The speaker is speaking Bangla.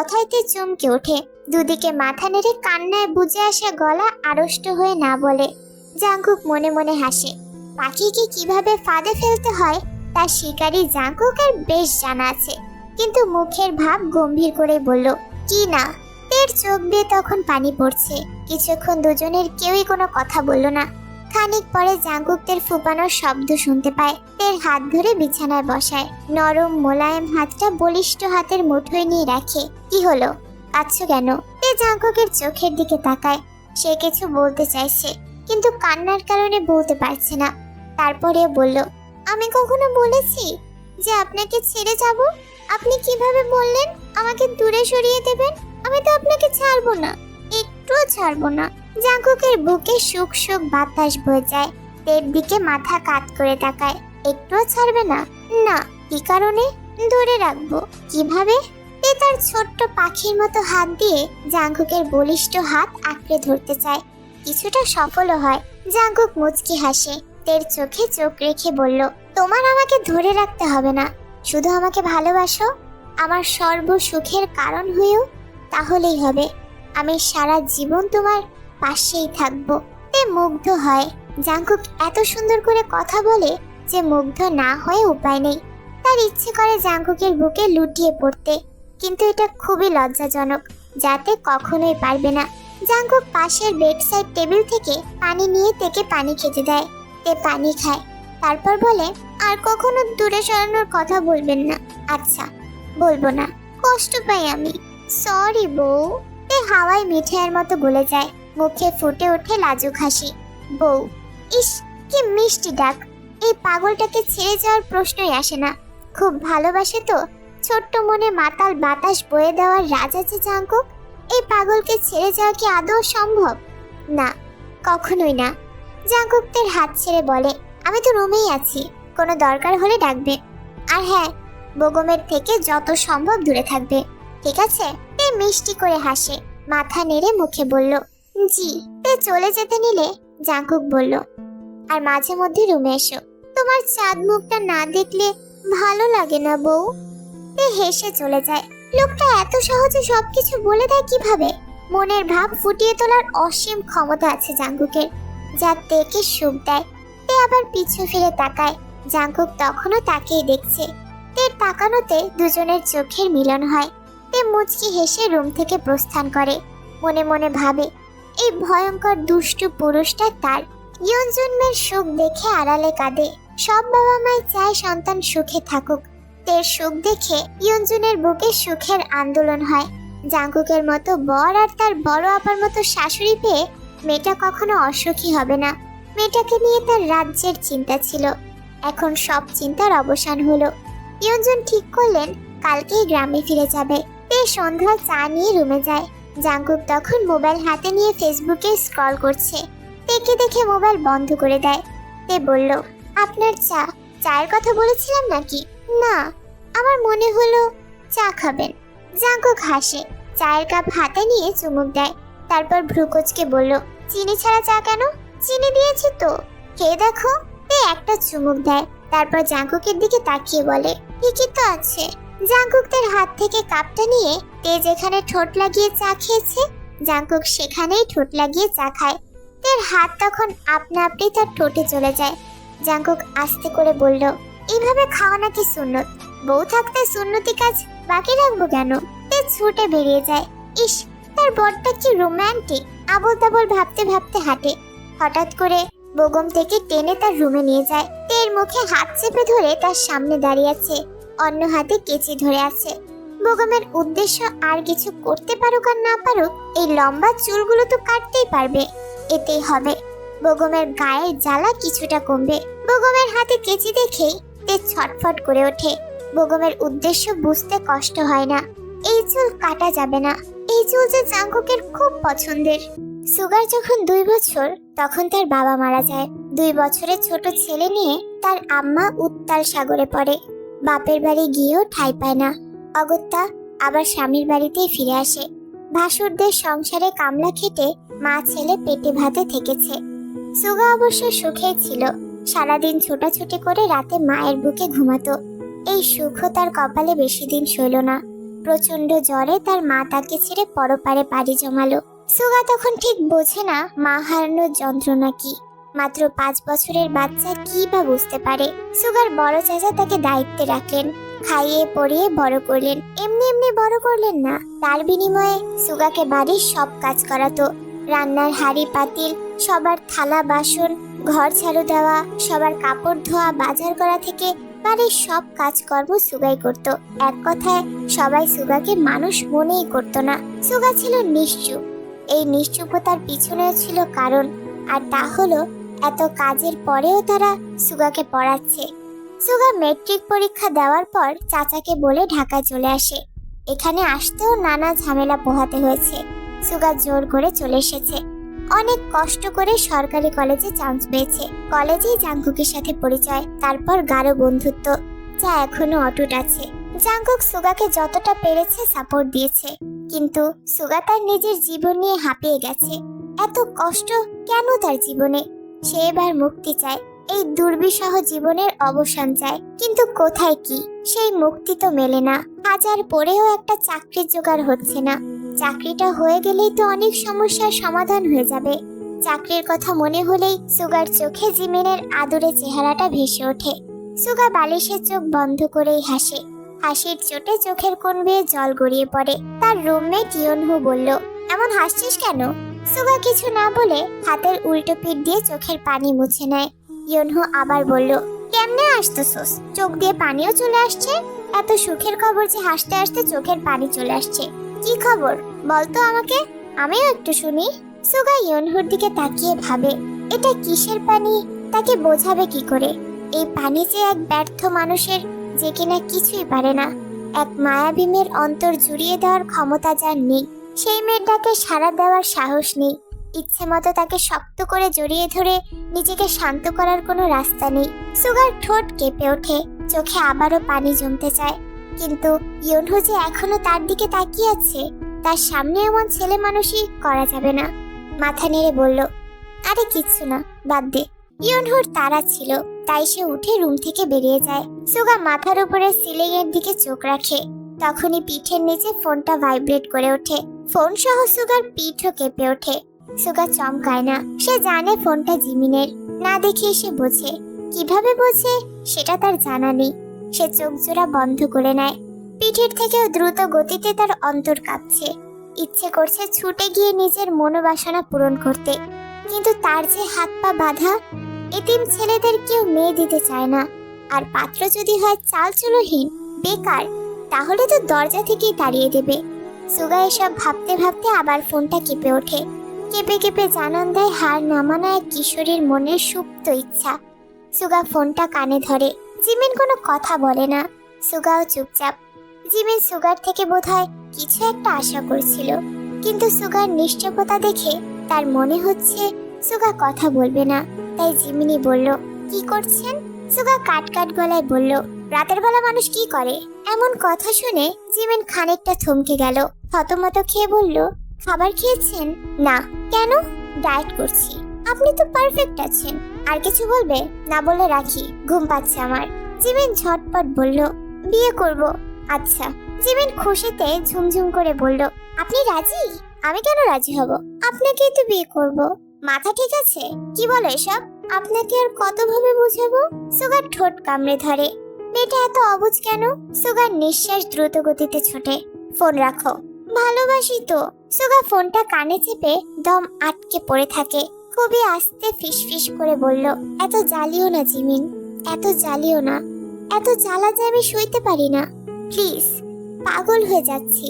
কথাইতে চমকে ওঠে। দুদিকে মাথা নেড়ে কান্নায় বুঝে আসা গলা আড়ষ্ট হয়ে না বলে। জাঙ্কুক মনে মনে হাসে। পাখিকে কিভাবে ফাঁদে ফেলতে হয় তার শিকারী জাঙ্কুকের বেশ জানা আছে, কিন্তু মুখের ভাব গম্ভীর করে বলল, কি না। তের চোখ দিয়ে তখন পানি পড়ছে। কিছুক্ষণ দুজনের কেউই কোনো কথা বলল না। খানিক পরে জাঙ্কুক তের ফুপানোর শব্দ শুনতে পায়। তের হাত ধরে বিছানায় বসায়, নরম মোলায়েম হাতটা বলিষ্ঠ হাতের মুঠোয় নিয়ে রাখে। কি হলো, কাঁদছো কেন? তে জাঙ্কুকের চোখের দিকে তাকায়। সে কিছু বলতে চাইছে, কিন্তু কান্নার কারণে বলতে পারছে না। তারপরে বলল, আমি কখনো বলেছি যে আপনাকে ছেড়ে যাব? আপনি কিভাবে বললেন আমাকে দূরে সরিয়ে দেবেন? আমি তো আপনাকে ছাড়বো না, একটুও ছাড়বো না। জাঙ্কুকের বুকে সুখ সুখ বাতাস বয়ে যায়। তের দিকে মাথা কাত করে তাকায়। একটুও ছাড়বে না? না। কি কারণে? ধরে রাখবো। কিভাবে? তে তার ছোট্ট পাখির মতো হাত দিয়ে জাঙ্কুকের বলিষ্ঠ হাত আঁকড়ে ধরতে চায়। কিছুটা সফলও হয়। জাঙ্কুক মুচকি হাসে। তের চোখে চোখ রেখে বলল, তোমার আমাকে ধরে রাখতে হবে না, শুধু আমাকে ভালোবাসো, আমার সর্ব সুখের কারণ হয়েও, তাহলেই হবে। আমি সারা জীবন তোমার পাশেই থাকবো। তে মুগ্ধ হয়। জাঙ্কুক এত সুন্দর করে কথা বলে যে মুগ্ধ না হয়ে উপায় নেই। তার ইচ্ছে করে জাঙ্কুকের বুকে লুটিয়ে পড়তে, কিন্তু এটা খুবই লজ্জাজনক, যাতে কখনোই পারবে না। জাঙ্কুক পাশের বেডসাইড টেবিল থেকে পানি নিয়ে তেকে পানি খেতে দেয়। তে পানি খায়, তারপর বলে, আর কখনো দূরে সরানোর কথা বলবেন না। আচ্ছা, বলবো না, কষ্ট পাই আমি, সরি বউ। তে হাওয়ায় মিঠাইয়ের মতো গলে যায়। মুখে ফুটে ওঠে লাজুক হাসি। বউ, ইস কি মিষ্টি ডাক। এই পাগলটাকে ছেড়ে যাওয়ার প্রশ্নই আসে না। খুব ভালোবাসে তো। ছোট্ট মনে মাতাল বাতাস বয়ে দেওয়ার রাজ আছে জাঙ্কুক। এই পাগলকে ছেড়ে যাওয়া কি আদৌ সম্ভব? না, কখনোই না। জাঙ্কুক তের হাত ছেড়ে বলে, আমি তো রুমেই আছি, কোনো দরকার হলে ডাকবে। আর হ্যাঁ, বেগমের থেকে যত সম্ভব দূরে থাকবে, ঠিক আছে? তে মিষ্টি করে হাসে, মাথা নেড়ে মুখে বলল, জি। তে চলে যেতে নিলে জাঙ্কুক বলল, আর মাঝে মধ্যে রুমে এসো, তোমার চাঁদ মুখটা না দেখলে ভালো লাগে না বউ। তে হেসে চলে যায়। লোকটা এত সহজে সবকিছু বলে দেয় কিভাবে? মনের ভাব ফুটিয়ে তোলার অসীম ক্ষমতা আছে জাঙ্কুকের, যা তেকে সুখ দেয়। তে আবার পিছু ফিরে তাকায়। জাঙ্কুক তখনও তাকেই দেখছে। তের তাকানোতে দুজনের চোখের মিলন হয়। তে মুচকি হেসে রুম থেকে প্রস্থান করে। মনে মনে ভাবে, এই ভয়ঙ্কর দুষ্টু পুরুষটা তার। ইয়ঞ্জুনের সুখ দেখে আড়ালে কাঁদে। সব বাবা মাই চায় সন্তান সুখে থাকুক। তের সুখ দেখে ইয়ঞ্জুনের বুকে সুখের আন্দোলন হয়। জাঙ্কুকের মতো বর আর তার বড় আপার মতো শাশুড়ি পেয়ে মেয়েটা কখনো অসুখী হবে না। মেয়েটাকে নিয়ে তার রাজ্যের চিন্তা ছিল, এখন সব চিন্তার অবসান হলো। ইয়ঞ্জুন ঠিক করলেন কালকেই গ্রামে ফিরে যাবে। তে সন্ধ্যায় চা নিয়ে রুমে যায়। জাঙ্কুক তখন মোবাইল হাতে নিয়ে ফেসবুকে স্ক্রল করছে। তেকে দেখে মোবাইল বন্ধ করে দেয়। তে বলল, আপনার চা? চায়ের কথা বলেছিলাম নাকি? না, আমার মনে হলো চা খাবেন। জাঙ্কুক হাসে, চায়ের কাপ হাতে নিয়ে চুমুক দেয়। তারপর ভ্রুকুচকে বলল, চিনি ছাড়া চা কেন? চিনি দিয়েছি তো, খেয়ে দেখো। তে একটা চুমুক দেয়, তারপর জাঙ্কুকের দিকে তাকিয়ে বলে, ঠিকই তো আছে। জাঙ্কুক তার হাত থেকে কাপটা নিয়ে তে যেখানে ঠোঁট লাগিয়ে চা খেয়েছে, জাঙ্কুক সেখানেই ঠোঁট লাগিয়ে চা খায়। তের হাত তখন আপনা আপনি তার ঠোঁটে চলে যায়। জাঙ্কুক আস্তে করে বলল, এইভাবে খাওয়া নাকি সুন্নত? বউ থাকতে সুন্নতি কাজ বাকি রাখবো কেন? তে ছুটে বেরিয়ে যায়। ইস, তার বরটা কি রোম্যান্টিক। আবল তাবল ভাবতে ভাবতে হাঁটে। হঠাৎ করে বেগম থেকে টেনে তার রুমে নিয়ে যায়। তের মুখে হাত চেপে ধরে তার সামনে দাঁড়িয়ে আছে, অন্য হাতে কেচি ধরে আছে। বেগমের উদ্দেশ্য আর কিছু করতে পারুক আর না পারুক, এই লম্বা চুলগুলো তো কাটতেই পারবে, এতেই হবে। বেগমের গায়ের জ্বালা কিছুটা কমবে। বেগমের হাতে কেচি দেখেই তে ছটফট করে ওঠে। বেগমের উদ্দেশ্য বুঝতে কষ্ট হয় না। এই চুল কাটা যাবে না। এই চুল যে জাঙ্কুকের খুব পছন্দের। সুগার যখন 2 বছর, তখন তার বাবা মারা যায়। 2 বছরের ছোট ছেলে নিয়ে তার আম্মা উত্তাল সাগরে পড়ে। বাপের বাড়ি গিয়েও ঠাঁই পায় না। অগত্যা আবার স্বামীর বাড়িতেই ফিরে আসে। ভাসুরদের সংসারে কামলা খেটে মা ছেলে পেটে ভাতে থেকেছে। সুগা অবশ্য সুখেই ছিল। সারাদিন ছোটাছুটি করে রাতে মায়ের বুকে ঘুমাতো। এই সুখও তার কপালে বেশি দিন সইল না। প্রচন্ড জ্বরে তার মা তাকে ছেড়ে পরপারে পাড়ি জমালো। সুগা তখন ঠিক বোঝে না মা হারানোর যন্ত্রণা কি। মাত্র 5 বছরের বাচ্চা কি বা বুঝতে পারে। সুগার বড় চাচা তাকে দায়িত্বে রাখলেন, খাইয়ে পরিয়ে বড় করলেন। এমনি এমনি বড় করলেন না, তার বিনিময়ে সুগাকে বাড়ির সব কাজ করাতো। রান্নার হাঁড়ি পাতিল, সবার থালা বাসন, ঘর ঝাড়ু দেওয়া, সবার কাপড় ধোয়া, বাজার করা থেকে বাড়ির সব কাজকর্ম সুগাই করত। এক কথায় সবাই সুগাকে মানুষ মনেই করতো না। সুগা ছিল নিশ্চুপ। এই নিশ্চুপতার পিছনেও ছিল কারণ, আর তা হলো এত কাজের পরেও তারা সুগাকে পড়াচ্ছে। সুগা মেট্রিক পরীক্ষা দেওয়ার পর চাচাকে বলে ঢাকায় চলে আসে। এখানে আসতেও নানা ঝামেলা পোহাতে হয়েছে। সুগা জোর করে চলে এসেছে। অনেক কষ্ট করে সরকারি কলেজে চান্স পেয়েছে। কলেজেই জাংকুকের সাথে পরিচয়, তারপর গাঢ় বন্ধুত্ব, যা এখনো অটুট আছে। জাংকুক সুগাকে যতটা পেরেছে সাপোর্ট দিয়েছে, কিন্তু সুগা তার নিজের জীবন নিয়ে হাঁপিয়ে গেছে। এত কষ্ট কেন তার জীবনে? সে এবার মুক্তি চায়, এই দুর্বিষহ জীবনের অবসান চায়। কিন্তু কোথায় কি সেই মুক্তি তো মেলে না। হাজার পরেও একটা চাকরির জোগাড় হচ্ছে না। চাকরিটা হয়ে গেলেই তো অনেক সমস্যার সমাধান হয়ে যাবে। চাকরির কথা মনে হলেই সুগার চোখে জিমিনের আদুরে চেহারাটা ভেসে ওঠে। সুগা বালিশের চোখ বন্ধ করেই হাসে। হাসির চোটে চোখের কোণ বেয়ে জল গড়িয়ে পড়ে। তার রুমমেট ইয়নহু বলল, এমন হাসছিস কেন? সুগা কিছু না বলে হাতের উল্টো পিঠ দিয়ে চোখের পানি মুছে নেয়। ইয়নহু আবার বলল, কেমনে হাসতেছস? চোখ দিয়ে পানিও চলে আসছে। এত সুখের খবর যে হাসতে হাসতে চোখের পানি চলে আসছে। কি খবর বলতো আমাকে, আমিও একটু শুনি। সুগা ইয়নহুর দিকে তাকিয়ে ভাবে, এটা কিসের পানি, তাকে বোঝাবে কি করে? এই পানি যে এক ব্যর্থ মানুষের, যে কিনা কিছুই পারে না। এক মায়াবী মেয়ের অন্তর জুড়িয়ে দেওয়ার ক্ষমতা যার নেই, সেই মেয়েটাকে সাড়া দেওয়ার সাহস নেই। ইচ্ছে মতো তাকে শক্ত করে জড়িয়ে ধরে নিজেকে শান্ত করার কোনো রাস্তা নেই। সুগার ঠোঁট কেঁপে ওঠে, চোখে আবারও পানি জমতে চায়। কিন্তু ইয়নহু যে এখনো তার দিকে তাকিয়ে আছে, তার সামনে এমন ছেলে মানুষই করা যাবে না। মাথা নেড়ে বলল, আরে কিচ্ছু না, বাদ দে। ইয়নহুর তাড়া ছিল, তাই সে উঠে রুম থেকে বেরিয়ে যায়। সুগা মাথার উপরে সিলিং এর দিকে চোখ রাখে। তখনই পিঠের নিচে ফোনটা ভাইব্রেট করে ওঠে। ফোন সহ সুগার পিঠও কেঁপে ওঠে। সুগা চমকায় না, সে জানে ফোনটা জিমিনের। না দেখে সে বোঝে, কিভাবে বোঝে সেটা তার জানা নেই। সে চোখ জোড়া বন্ধ করে নেয়। পিঠের থেকেও দ্রুত গতিতে তার অন্তর কাঁপছে। ইচ্ছে করছে ছুটে গিয়ে নিজের মনোবাসনা পূরণ করতে, কিন্তু তার যে হাত পা বাঁধা। এতিম ছেলেদের কেউ মেয়ে দিতে চায় না, আর পাত্র যদি হয় চালচুলোহীন, বেকার, তাহলে তো দরজা থেকেই তাড়িয়ে দেবে। সুগা এসব ভাবতে ভাবতে আবার ফোনটা কেঁপে ওঠে। কেঁপে কেঁপে জানান দেয় হার নামানো এক কিশোরীর মনের সুপ্ত ইচ্ছা। সুগা ফোনটা কানে ধরে। জিমিন কোনো কথা বলে না, সুগাও চুপচাপ। জিমিন সুগার থেকে বোধহয় কিছু একটা আশা করছিল, কিন্তু সুগার নিশ্চুপতা দেখে তার মনে হচ্ছে সুগা কথা বলবে না। তাই জিমিনি বলল, কি করছেন? সুগা কাট কাট গলায় বলল, রাতের বেলা মানুষ কি করে? এমন কথা শুনে জিমিন খানিকটা থমকে গেল। থতমত খেয়ে বলল, খাবার খেয়েছেন? না। কেন? ডায়েট করছি। আপনি তো পারফেক্ট আছেন। আর কিছু বলবে? না বলে রাখি, ঘুম পাচ্ছে আমার। জিমিন ঝটপট বলল, বিয়ে করব। আচ্ছা। জিমিন খুশিতে ঝুমঝুম করে বলল, আপনি রাজি? আমি কেন রাজি হব? আপনাকেই তো বিয়ে করব। মাথা ঠিক আছে? কি বলে এসব? আপনাকে আর কতভাবে বোঝাবো? সুগার ঠোঁট কামড়ে ধরে। মেয়েটা এত অবুঝ কেন? সুগার নিঃশ্বাস দ্রুত গতিতে ছোটে। ফোন রাখো। ভালোবাসি তো। সুগা ফোনটা কানে চেপে দম আটকে পড়ে থাকে। খুবই আস্তে ফিসফিস করে বলল, এত জ্বালিও না জিমিন, এত জ্বালিও না। এত জ্বালা যে আমি সইতে পারি না। প্লিজ, পাগল হয়ে যাচ্ছি।